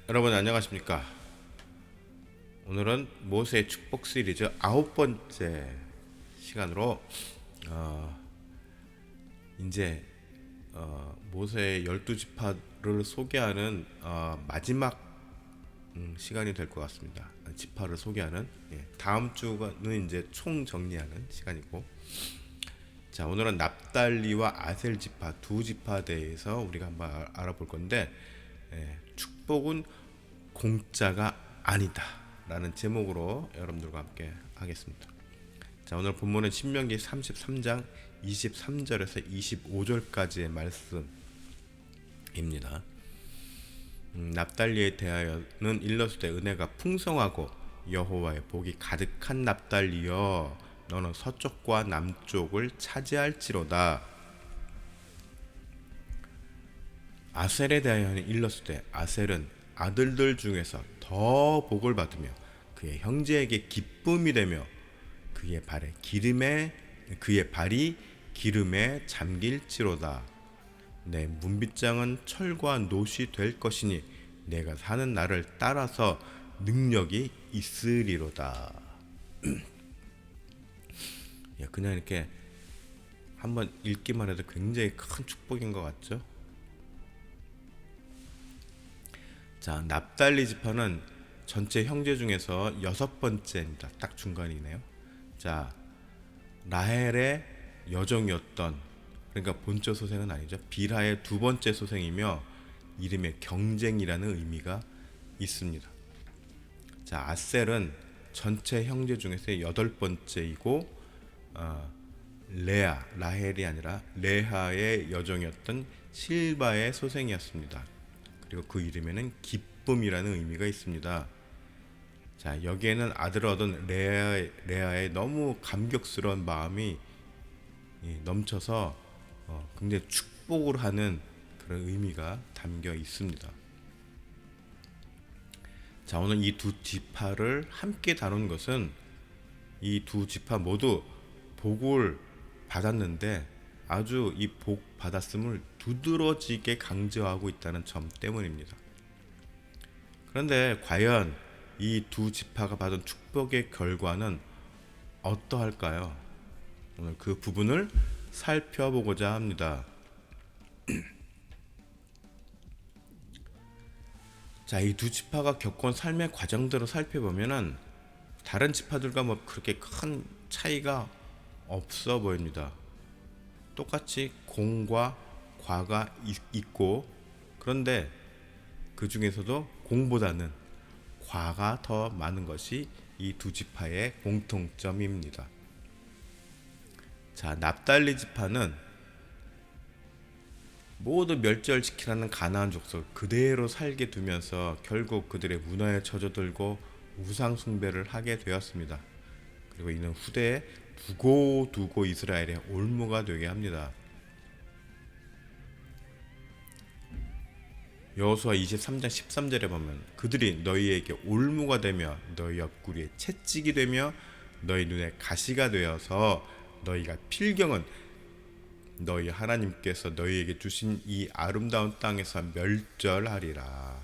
여러분 안녕하십니까? 오늘은 모세의 축복 시리즈 9번째 시간으로 어, 이제 모세의 12지파를 소개하는 마지막 시간이 될 것 같습니다. 지파를 소개하는, 다음 주는 이제 총 정리하는 시간이고, 자, 오늘은 납달리와 아셀 지파 두 지파에 대해서 우리가 한번 알아볼 건데, 축복은 공짜가 아니다 라는 제목으로 여러분들과 함께 하겠습니다. 자, 오늘 본문은 신명기 33장 23절에서 25절까지의 말씀입니다. 납달리에 대하여는 일러스되 은혜가 풍성하고 여호와의 복이 가득한 납달리여 너는 서쪽과 남쪽을 차지할지로다. 아셀에 대하여는 일러스되 아셀은 아들들 중에서 더 복을 받으며 그의 형제에게 기쁨이 되며 그의 발이 기름에 잠길지로다. 내 문빗장은 철과 노시 될 것이니 내가 사는 날을 따라서 능력이 있으리로다. 그냥 이렇게 한번 읽기만 해도 굉장히 큰 축복인 것 같죠? 자, 납달리 지파는 전체 형제 중에서 6번째입니다. 딱 중간이네요. 자, 라헬의 여종이었던, 그러니까 본처 소생은 아니죠. 빌하의 두 번째 소생이며 이름에 경쟁이라는 의미가 있습니다. 자, 아셀은 전체 형제 중에서 8번째이고 라헬이 아니라 레하의 여종이었던 실바의 소생이었습니다. 그리고 그 이름에는 기쁨이라는 의미가 있습니다. 자, 여기에는 아들을 얻은 레아의 너무 감격스러운 마음이 넘쳐서 굉장히 축복을 하는 그런 의미가 담겨 있습니다. 자, 오늘 이 두 지파를 함께 다룬 것은 이 두 지파 모두 복을 받았는데 아주 이 복 받았음을 두드러지게 강조하고 있다는 점 때문입니다. 그런데 과연 이 두 지파가 받은 축복의 결과는 어떠할까요? 오늘 그 부분을 살펴보고자 합니다. 자, 이 두 지파가 겪은 삶의 과정들을 살펴보면은 다른 지파들과 뭐 그렇게 큰 차이가 없어 보입니다. 똑같이 공과 과가 있고, 그런데 그 중에서도 공보다는 과가 더 많은 것이 이 두 지파의 공통점입니다. 자, 납달리 지파는 모두 멸절시키라는 가나안 족속을 그대로 살게 두면서 결국 그들의 문화에 젖어들고 우상 숭배를 하게 되었습니다. 그리고 이는 후대에 두고두고 이스라엘의 올무가 되게 합니다. 여호수아 23장 13절에 보면 그들이 너희에게 올무가 되며 너희 옆구리에 채찍이 되며 너희 눈에 가시가 되어서 너희가 필경은 너희 하나님께서 너희에게 주신 이 아름다운 땅에서 멸절하리라.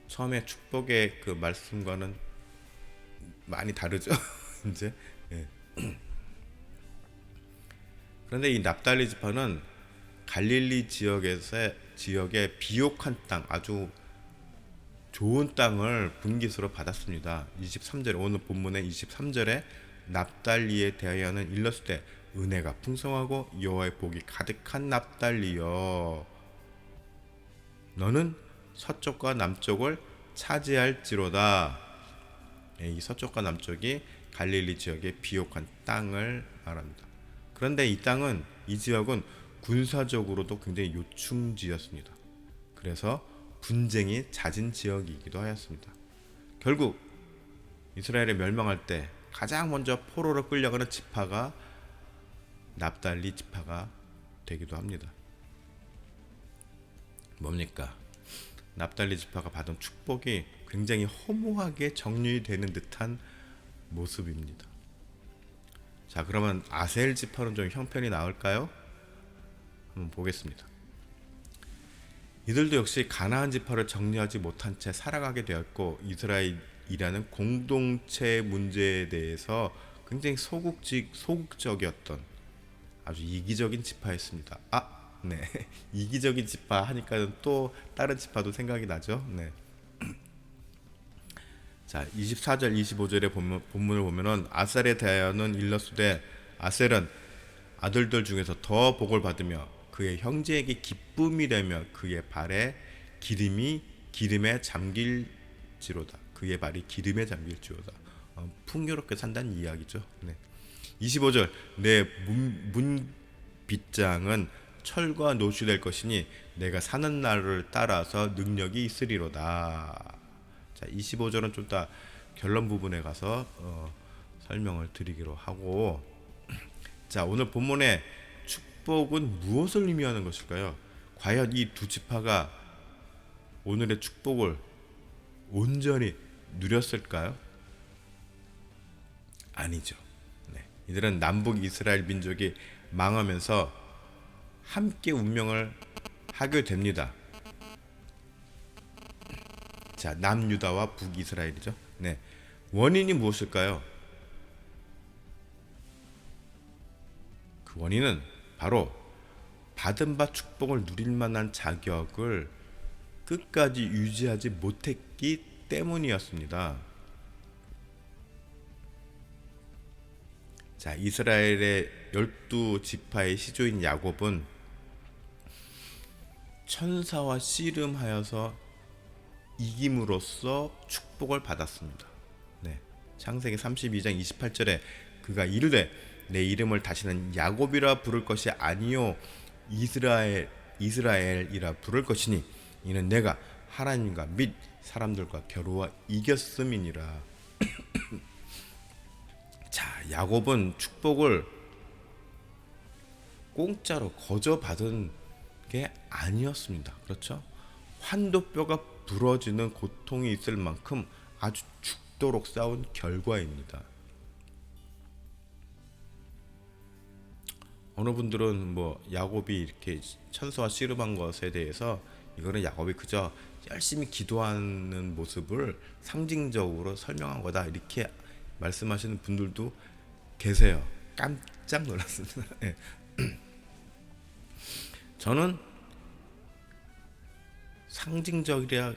처음에 축복의 그 말씀과는 많이 다르죠. 이제 그런데 이 납달리 지파는 갈릴리 지역의 비옥한 땅, 아주 좋은 땅을 분깃으로 받았습니다. 23절에 오늘 본문의 23절에 납달리에 대하여는 일렀을 은혜가 풍성하고 여호와의 복이 가득한 납달리여 너는 서쪽과 남쪽을 차지할지로다. 이 서쪽과 남쪽이 갈릴리 지역의 비옥한 땅을 말합니다. 그런데 이 지역은 군사적으로도 굉장히 요충지였습니다. 그래서 분쟁이 잦은 지역이기도 하였습니다. 결국 이스라엘이 멸망할 때 가장 먼저 포로로 끌려가는 지파가 납달리 지파가 되기도 합니다. 뭡니까? 납달리 지파가 받은 축복이 굉장히 허무하게 정리되는 듯한 모습입니다. 자, 그러면 아셀 지파는 좀 형편이 나을까요? 한번 보겠습니다. 이들도 역시 가나안 지파를 정리하지 못한 채 살아가게 되었고 이스라엘이라는 공동체 문제에 대해서 굉장히 소극적이었던 아주 이기적인 지파였습니다. 네. 이기적인 지파 하니까 또 다른 지파도 생각이 나죠. 네. 자, 24절 25절의 본문을 보면은 아셀에 대하여는 일러스되 아셀은 아들들 중에서 더 복을 받으며 그의 형제에게 기쁨이 되며 그의 발에 기름에 잠길지로다. 그의 발이 기름에 잠길지로다. 풍요롭게 산다는 이야기죠. 네. 25절 내 문빗장은 철과 노시 될 것이니 내가 사는 날을 따라서 능력이 있으리로다. 자, 25절은 좀 더 결론 부분에 가서 설명을 드리기로 하고, 자, 오늘 본문의 축복은 무엇을 의미하는 것일까요? 과연 이 두 지파가 오늘의 축복을 온전히 누렸을까요? 아니죠. 네. 이들은 남북 이스라엘 민족이 망하면서 함께 운명을 하게 됩니다. 자, 남유다와 북이스라엘이죠. 네. 원인이 무엇일까요? 그 원인은 바로 받은 바 축복을 누릴 만한 자격을 끝까지 유지하지 못했기 때문이었습니다. 자, 이스라엘의 12지파의 시조인 야곱은 천사와 씨름하여서 이김으로써 축복을 받았습니다. 네. 창세기 32장 28절에 그가 이르되 내 이름을 다시는 야곱이라 부를 것이 아니요 이스라엘이라 부를 것이니 이는 내가 하나님과 및 사람들과 겨루어 이겼음이니라. 자, 야곱은 축복을 공짜로 거저 받은 게 아니었습니다. 그렇죠? 환도뼈가 부러지는 고통이 있을 만큼 아주 죽도록 싸운 결과입니다. 어느 분들은 뭐 야곱이 이렇게 천사와 씨름한 것에 대해서 이거는 야곱이 그저 열심히 기도하는 모습을 상징적으로 설명한 거다 이렇게 말씀하시는 분들도 계세요. 깜짝 놀랐습니다. 네. 저는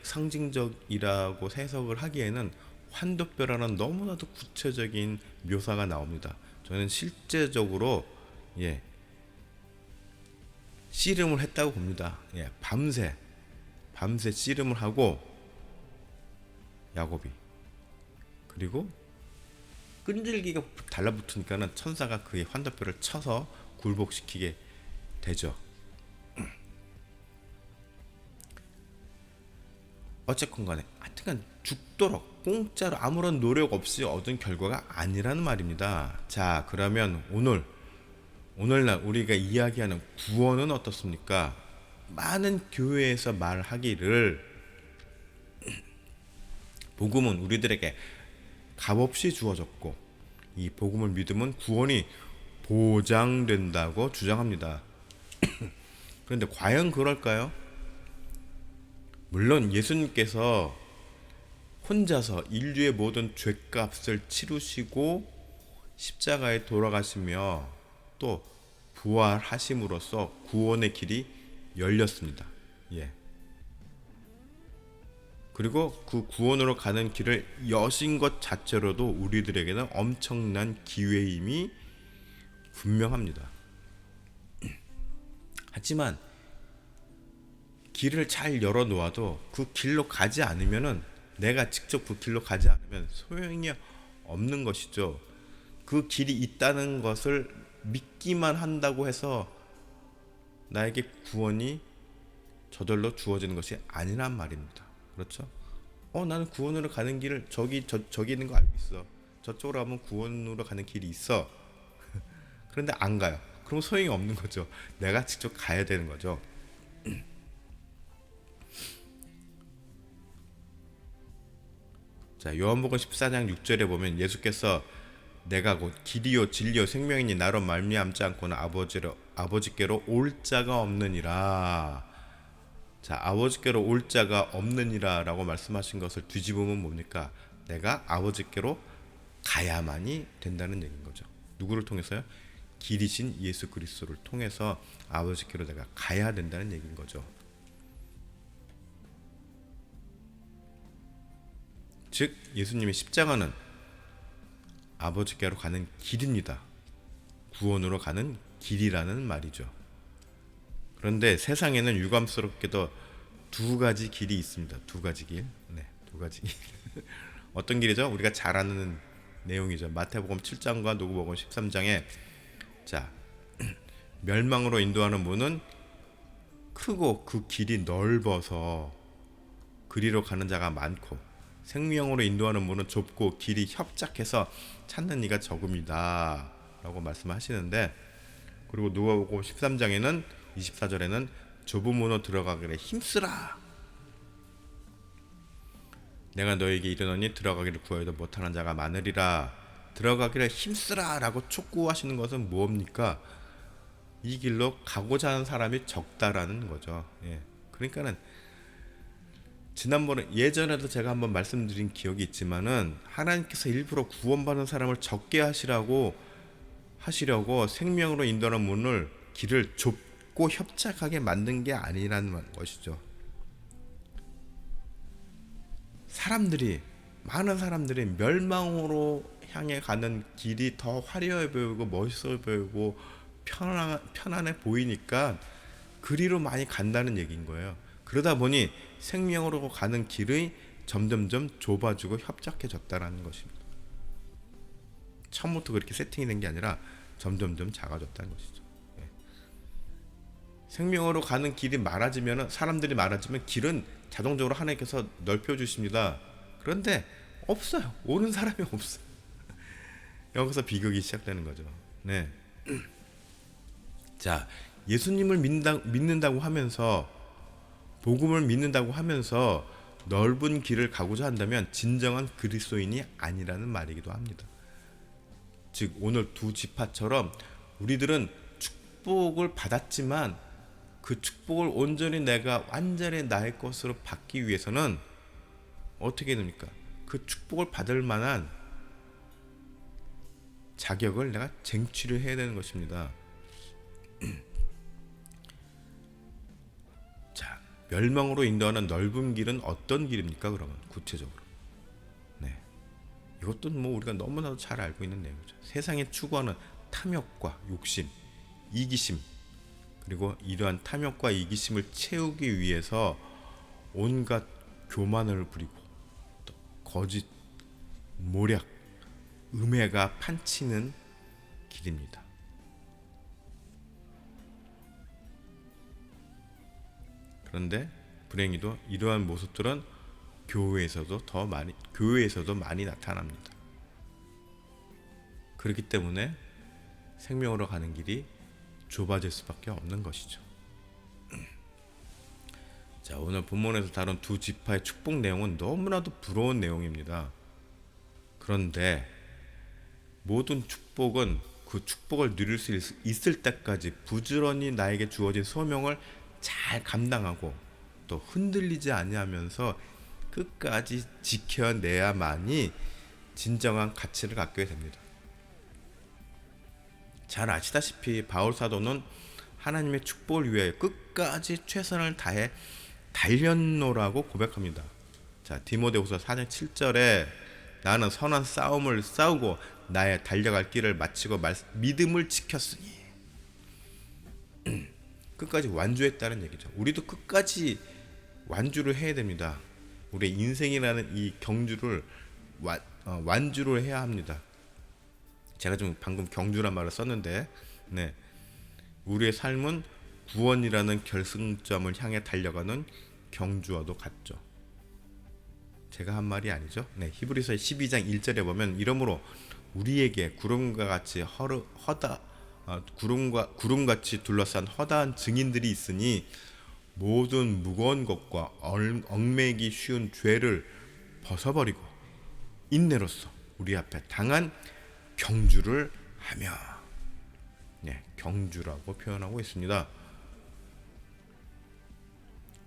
상징적이라고 해석을 하기에는 환도뼈라는 너무나도 구체적인 묘사가 나옵니다. 저는 실제적으로 씨름을 했다고 봅니다. 밤새 씨름을 하고 야곱이, 그리고 끈질기가 달라붙으니까는 천사가 그의 환도뼈를 쳐서 굴복시키게 되죠. 어쨌건 간에 하여튼간 죽도록 공짜로 아무런 노력 없이 얻은 결과가 아니라는 말입니다. 자, 그러면 오늘날 우리가 이야기하는 구원은 어떻습니까? 많은 교회에서 말하기를 복음은 우리들에게 값없이 주어졌고 이 복음을 믿으면 구원이 보장된다고 주장합니다. 그런데 과연 그럴까요? 물론 예수님께서 혼자서 인류의 모든 죄값을 치르시고 십자가에 돌아가시며 또 부활하심으로써 구원의 길이 열렸습니다. 그리고 그 구원으로 가는 길을 여신 것 자체로도 우리들에게는 엄청난 기회임이 분명합니다. 하지만 길을 잘 열어놓아도 그 길로 가지 않으면은, 내가 직접 그 길로 가지 않으면 소용이 없는 것이죠. 그 길이 있다는 것을 믿기만 한다고 해서 나에게 구원이 저절로 주어지는 것이 아니란 말입니다. 그렇죠? 나는 구원으로 가는 길을 저기 있는 거 알고 있어. 저쪽으로 가면 구원으로 가는 길이 있어. 그런데 안 가요. 그럼 소용이 없는 거죠. 내가 직접 가야 되는 거죠. 자, 요한복음 14장 6절에 보면 예수께서 내가 곧 길이요 진리요 생명이니 나로 말미암지 않고는 아버지께로 올 자가 없느니라. 자, 아버지께로 올 자가 없느니라라고 말씀하신 것을 뒤집으면 뭡니까? 내가 아버지께로 가야만이 된다는 얘기인 거죠. 누구를 통해서요? 길이신 예수 그리스도를 통해서 아버지께로 내가 가야 된다는 얘기인 거죠. 즉 예수님의 십자가는 아버지께로 가는 길입니다. 구원으로 가는 길이라는 말이죠. 그런데 세상에는 유감스럽게도 두 가지 길이 있습니다. 두 가지 길. 네, 두 가지 길. 어떤 길이죠? 우리가 잘 아는 내용이죠. 마태복음 7장과 누가복음 13장에 자, 멸망으로 인도하는 문은 크고 그 길이 넓어서 그리로 가는 자가 많고, 생명으로 인도하는 문은 좁고 길이 협착해서 찾는 이가 적음이다 라고 말씀하시는데, 그리고 누가복음 13장에는 24절에는 좁은 문으로 들어가기를 힘쓰라, 내가 너에게 이르노니 들어가기를 구하여도 못하는 자가 많으리라, 들어가기를 힘쓰라 라고 촉구하시는 것은 무엇입니까? 이 길로 가고자 하는 사람이 적다라는 거죠. 예. 그러니까는 지난번에 예전에도 제가 한번 말씀드린 기억이 있지만은, 하나님께서 일부러 구원받는 사람을 적게 하시려고 생명으로 인도하는 문을 길을 좁고 협착하게 만든 게 아니라는 것이죠. 많은 사람들이 멸망으로 향해 가는 길이 더 화려해 보이고 멋있어 보이고 편안해 보이니까 그리로 많이 간다는 얘기인 거예요. 그러다 보니 생명으로 가는 길이 점점점 좁아지고 협착해졌다는 것입니다. 처음부터 그렇게 세팅이 된 게 아니라 점점점 작아졌다는 것이죠. 예. 생명으로 가는 길이 많아지면, 사람들이 많아지면 길은 자동적으로 하나님께서 넓혀 주십니다. 그런데 없어요. 오는 사람이 없어요. 여기서 비극이 시작되는 거죠. 네. 자, 예수님을 믿는다고 하면서, 복음을 믿는다고 하면서 넓은 길을 가고자 한다면 진정한 그리스도인이 아니라는 말이기도 합니다. 즉 오늘 두 지파처럼 우리들은 축복을 받았지만 그 축복을 온전히 내가 완전히 나의 것으로 받기 위해서는 어떻게 됩니까? 그 축복을 받을 만한 자격을 내가 쟁취를 해야 되는 것입니다. 자, 멸망으로 인도하는 넓은 길은 어떤 길입니까? 그러면 구체적으로, 네, 이것도 뭐 우리가 너무나도 잘 알고 있는 내용이죠. 세상에 추구하는 탐욕과 욕심, 이기심, 그리고 이러한 탐욕과 이기심을 채우기 위해서 온갖 교만을 부리고 또 거짓, 모략, 음해가 판치는 길입니다. 그런데 불행히도 이러한 모습들은 교회에서도 많이 나타납니다. 그렇기 때문에 생명으로 가는 길이 좁아질 수밖에 없는 것이죠. 자, 오늘 본문에서 다룬 두 지파의 축복 내용은 너무나도 부러운 내용입니다. 그런데 모든 축복은 그 축복을 누릴 수 있을 때까지 부지런히 나에게 주어진 소명을 잘 감당하고 또 흔들리지 아니하면서 끝까지 지켜내야만이 진정한 가치를 갖게 됩니다. 잘 아시다시피 바울 사도는 하나님의 축복을 위해 끝까지 최선을 다해 달렸노라고 고백합니다. 자, 디모데후서 4장 7절에 나는 선한 싸움을 싸우고 나의 달려갈 길을 마치고 믿음을 지켰으니, 끝까지 완주했다는 얘기죠. 우리도 끝까지 완주를 해야 됩니다. 우리의 인생이라는 이 경주를 완주를 해야 합니다. 제가 좀 방금 경주란 말을 썼는데, 네, 우리의 삶은 구원이라는 결승점을 향해 달려가는 경주와도 같죠. 제가 한 말이 아니죠. 네, 히브리서 12장 1절에 보면 이러므로 우리에게 구름같이 둘러싼 허다한 증인들이 있으니 모든 무거운 것과 얽매이기 쉬운 죄를 벗어버리고 인내로써 우리 앞에 당한 경주를 하며, 네, 경주라고 표현하고 있습니다.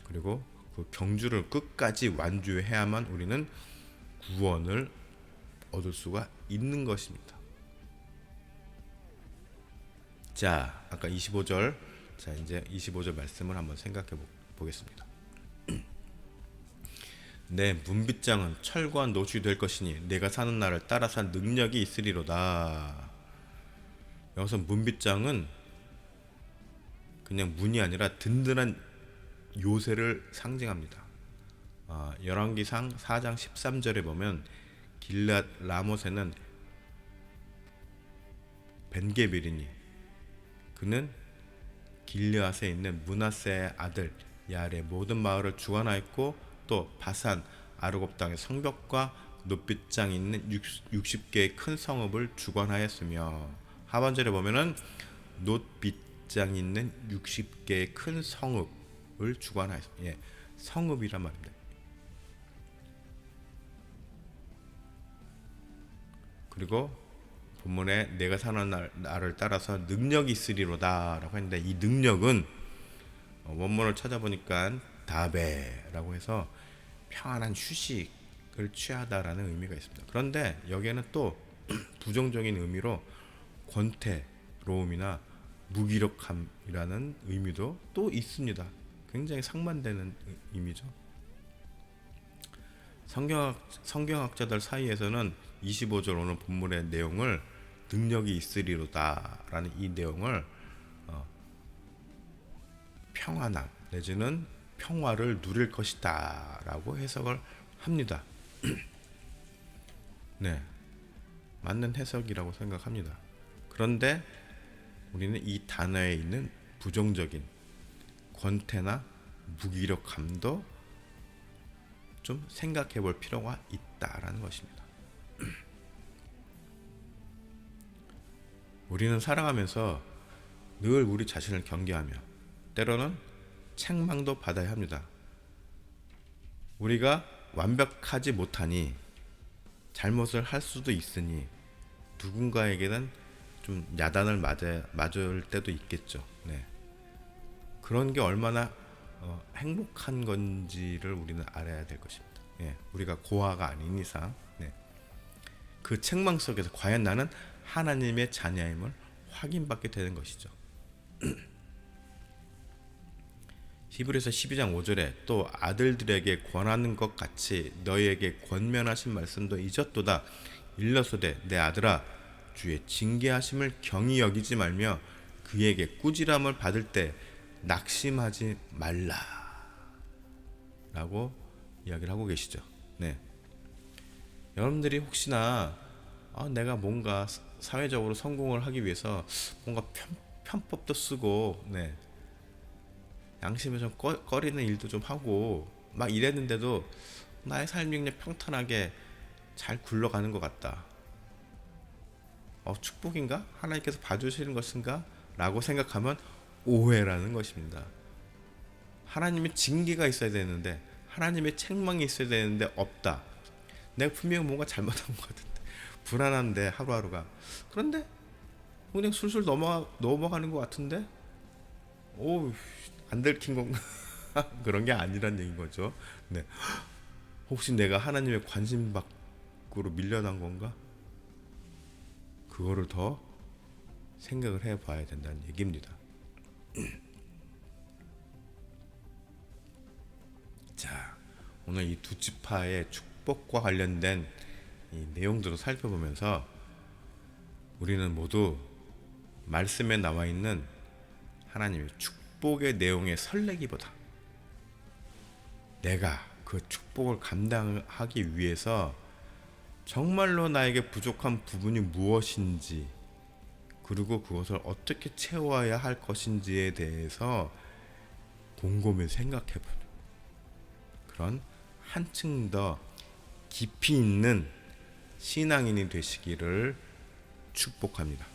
그리고 그 경주를 끝까지 완주해야만 우리는 구원을 얻을 수가 있는 것입니다. 자, 아까 25절, 자 이제 25절 말씀을 한번 생각해 보겠습니다. 내 문빗장은 철과 노시 될 것이니 내가 사는 날을 따라서 능력이 있으리로다. 여기서 문빗장은 그냥 문이 아니라 든든한 요새를 상징합니다. 열왕기상 4장 13절에 보면 길앗 라못에는 벤게빌이니 그는 길르앗에 있는 므낫세의 아들 야알의 모든 마을을 주관하였고 또 바산 아르곱 땅의 성벽과 놋빗장이 있는 60개의 큰 성읍을 주관하였으며 하반절에 보면은 놋빗장이 있는 60개의 큰 성읍을 주관하였습니다. 예, 성읍이란 말입니다. 그리고 본문에 내가 사는 날을 따라서 능력이 있으리로다 라고 했는데 이 능력은 원문을 찾아보니까 다베라고 해서 평안한 휴식을 취하다라는 의미가 있습니다. 그런데 여기에는 또 부정적인 의미로 권태로움이나 무기력함이라는 의미도 또 있습니다. 굉장히 상반되는 의미죠. 성경학자들 사이에서는 25절 오늘 본문의 내용을 능력이 있으리로다 라는 이 내용을 평안함 내지는 평화를 누릴 것이다 라고 해석을 합니다. 네, 맞는 해석이라고 생각합니다. 그런데 우리는 이 단어에 있는 부정적인 권태나 무기력함도 좀 생각해 볼 필요가 있다라는 것입니다. 우리는 살아가면서 늘 우리 자신을 경계하며 때로는 책망도 받아야 합니다. 우리가 완벽하지 못하니 잘못을 할 수도 있으니 누군가에게는 좀 야단을 맞을 때도 있겠죠. 네. 그런 게 얼마나 행복한 건지를 우리는 알아야 될 것입니다. 예, 우리가 고아가 아닌 이상 그 책망 속에서 과연 나는 하나님의 자녀임을 확인받게 되는 것이죠. 히브리서 12장 5절에 또 아들들에게 권하는 것 같이 너희에게 권면하신 말씀도 잊었도다. 일러소되 내 아들아 주의 징계하심을 경히 여기지 말며 그에게 꾸지람을 받을 때 낙심하지 말라 라고 이야기를 하고 계시죠. 네. 여러분들이 혹시나 내가 뭔가 사회적으로 성공을 하기 위해서 뭔가 편법도 쓰고 양심에 좀 꺼리는 일도 좀 하고 막 이랬는데도 나의 삶이 그냥 평탄하게 잘 굴러가는 것 같다. 축복인가? 하나님께서 봐주시는 것인가? 라고 생각하면 오해라는 것입니다. 하나님의 징계가 있어야 되는데 하나님의 책망이 있어야 되는데 없다. 내가 분명히 뭔가 잘못한 것 같은데 불안한데 하루하루가 그런데 그냥 술술 넘어가는 것 같은데 안 들킨 건가? 그런 게 아니란 얘기인 거죠. 네. 혹시 내가 하나님의 관심 밖으로 밀려난 건가? 그거를 더 생각을 해봐야 된다는 얘기입니다. 자, 오늘 이 두 지파의 축복과 관련된 이 내용들을 살펴보면서 우리는 모두 말씀에 나와 있는 하나님의 축복의 내용에 설레기보다 내가 그 축복을 감당하기 위해서 정말로 나에게 부족한 부분이 무엇인지 그리고 그것을 어떻게 채워야 할 것인지에 대해서 곰곰이 생각해보는 그런 한층 더 깊이 있는 신앙인이 되시기를 축복합니다.